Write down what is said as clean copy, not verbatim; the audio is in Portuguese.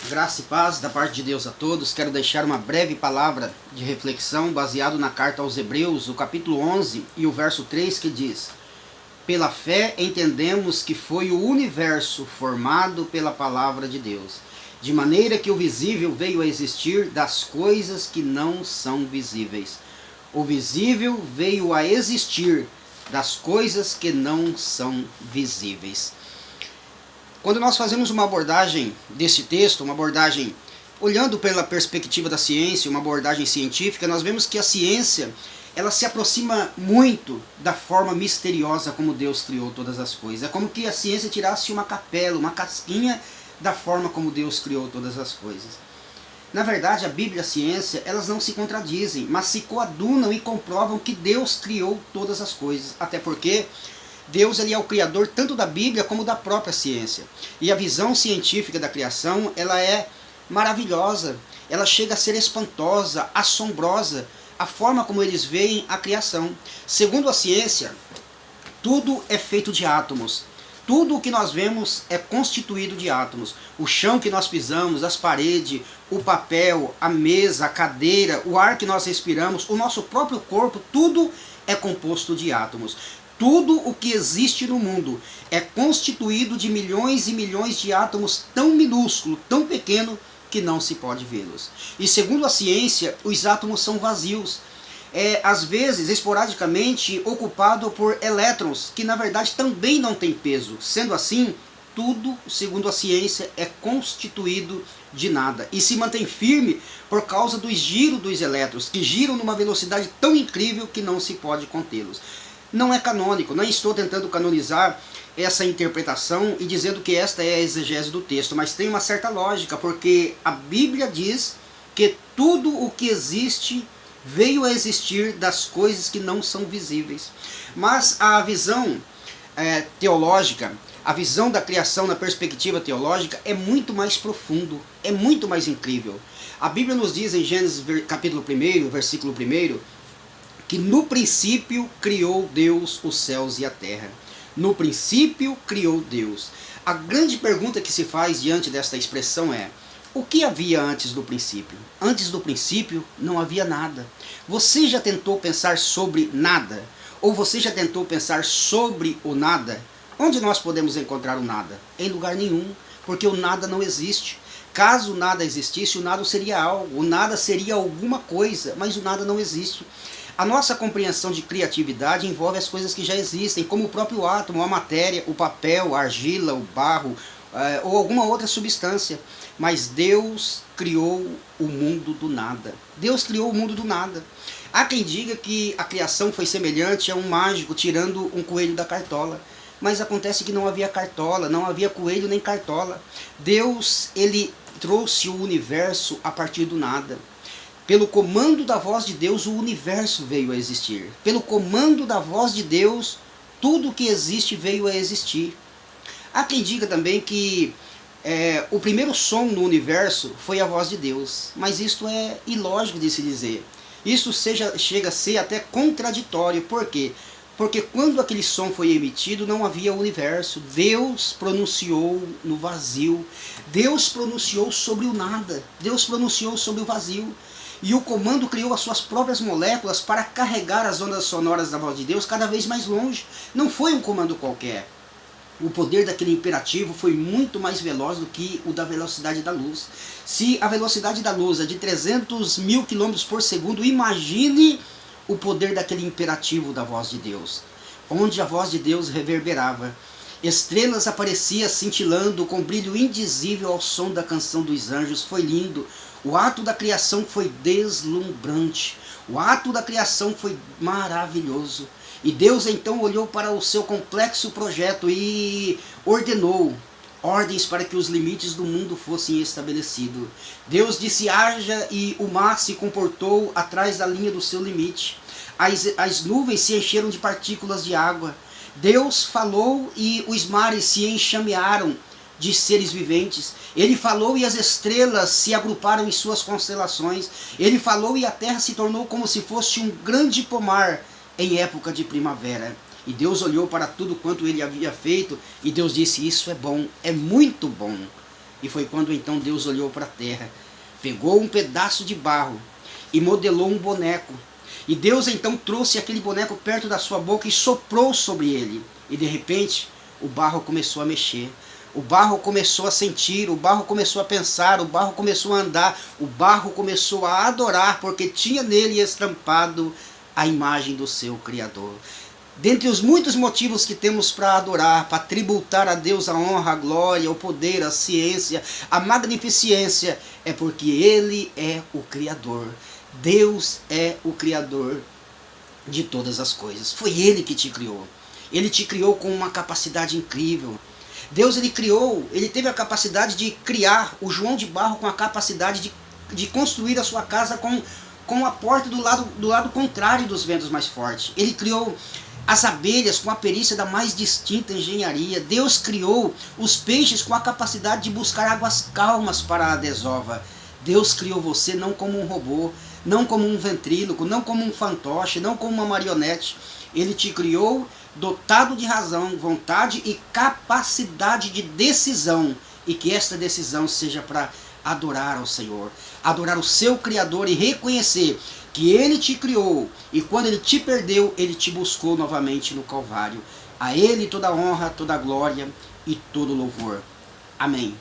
Graça e paz da parte de Deus a todos. Quero deixar uma breve palavra de reflexão baseado na carta aos Hebreus, o capítulo 11 e o verso 3, que diz: Pela fé entendemos que foi o universo formado pela palavra de Deus, de maneira que o visível veio a existir das coisas que não são visíveis. O visível veio a existir das coisas que não são visíveis. Quando nós fazemos uma abordagem desse texto, uma abordagem olhando pela perspectiva da ciência, uma abordagem científica, nós vemos que a ciência ela se aproxima muito da forma misteriosa como Deus criou todas as coisas. É como que a ciência tirasse uma capela, uma casquinha da forma como Deus criou todas as coisas. Na verdade, a Bíblia e a ciência, elas não se contradizem, mas se coadunam e comprovam que Deus criou todas as coisas. Até porque Deus ele é o criador tanto da Bíblia como da própria ciência. E a visão científica da criação, ela é maravilhosa. Ela chega a ser espantosa, assombrosa, a forma como eles veem a criação. Segundo a ciência, tudo é feito de átomos. Tudo o que nós vemos é constituído de átomos. O chão que nós pisamos, as paredes, o papel, a mesa, a cadeira, o ar que nós respiramos, o nosso próprio corpo, tudo é composto de átomos. Tudo o que existe no mundo é constituído de milhões e milhões de átomos tão minúsculos, tão pequenos, que não se pode vê-los. E segundo a ciência, os átomos são vazios. Às vezes, esporadicamente, ocupado por elétrons, que na verdade também não têm peso. Sendo assim, tudo, segundo a ciência, é constituído de nada. E se mantém firme por causa do giro dos elétrons, que giram numa velocidade tão incrível que não se pode contê-los. Não é canônico, não estou tentando canonizar essa interpretação e dizendo que esta é a exegese do texto, mas tem uma certa lógica, porque a Bíblia diz que tudo o que existe veio a existir das coisas que não são visíveis. Mas a visão teológica, a visão da criação na perspectiva teológica é muito mais profundo, é muito mais incrível. A Bíblia nos diz em Gênesis capítulo 1, versículo 1, que no princípio criou Deus os céus e a terra. No princípio criou Deus. A grande pergunta que se faz diante desta expressão é: o que havia antes do princípio? Antes do princípio não havia nada. Você já tentou pensar sobre nada? Ou você já tentou pensar sobre o nada? Onde nós podemos encontrar o nada? Em lugar nenhum, porque o nada não existe. Caso o nada existisse, o nada seria algo, o nada seria alguma coisa, mas o nada não existe. A nossa compreensão de criatividade envolve as coisas que já existem, como o próprio átomo, a matéria, o papel, a argila, o barro, ou alguma outra substância. Mas Deus criou o mundo do nada. Deus criou o mundo do nada. Há quem diga que a criação foi semelhante a um mágico tirando um coelho da cartola. Mas acontece que não havia cartola, não havia coelho nem cartola. Deus, ele trouxe o universo a partir do nada. Pelo comando da voz de Deus, o universo veio a existir. Pelo comando da voz de Deus, tudo que existe veio a existir. Há quem diga também que o primeiro som no universo foi a voz de Deus. Mas isto é ilógico de se dizer. Isso chega a ser até contraditório. Por quê? Porque quando aquele som foi emitido, não havia universo. Deus pronunciou no vazio. Deus pronunciou sobre o nada. Deus pronunciou sobre o vazio. E o comando criou as suas próprias moléculas para carregar as ondas sonoras da voz de Deus cada vez mais longe. Não foi um comando qualquer. O poder daquele imperativo foi muito mais veloz do que o da velocidade da luz. Se a velocidade da luz é de 300 mil km por segundo, imagine o poder daquele imperativo da voz de Deus, onde a voz de Deus reverberava. Estrelas apareciam cintilando com brilho indizível ao som da canção dos anjos. Foi lindo. O ato da criação foi deslumbrante. O ato da criação foi maravilhoso. E Deus então olhou para o seu complexo projeto e ordenou ordens para que os limites do mundo fossem estabelecidos. Deus disse: haja, e o mar se comportou atrás da linha do seu limite. As nuvens se encheram de partículas de água. Deus falou e os mares se enxamearam de seres viventes. Ele falou e as estrelas se agruparam em suas constelações. Ele falou e a terra se tornou como se fosse um grande pomar em época de primavera. E Deus olhou para tudo quanto ele havia feito e Deus disse: isso é bom, é muito bom. E foi quando então Deus olhou para a terra, pegou um pedaço de barro e modelou um boneco. E Deus então trouxe aquele boneco perto da sua boca e soprou sobre ele. E de repente o barro começou a mexer. O barro começou a sentir, o barro começou a pensar, o barro começou a andar, o barro começou a adorar, porque tinha nele estampado a imagem do seu Criador. Dentre os muitos motivos que temos para adorar, para tributar a Deus a honra, a glória, o poder, a ciência, a magnificência, é porque Ele é o Criador. Deus é o Criador de todas as coisas. Foi Ele que te criou. Ele te criou com uma capacidade incrível. Deus ele teve a capacidade de criar o João de Barro com a capacidade de construir a sua casa com a porta do lado contrário dos ventos mais fortes. Ele criou as abelhas com a perícia da mais distinta engenharia. Deus criou os peixes com a capacidade de buscar águas calmas para a desova. Deus criou você não como um robô, não como um ventríloco, não como um fantoche, não como uma marionete. Ele te criou dotado de razão, vontade e capacidade de decisão, e que esta decisão seja para adorar ao Senhor, adorar o seu Criador e reconhecer que Ele te criou, e quando Ele te perdeu, Ele te buscou novamente no Calvário. A Ele toda honra, toda glória e todo louvor. Amém.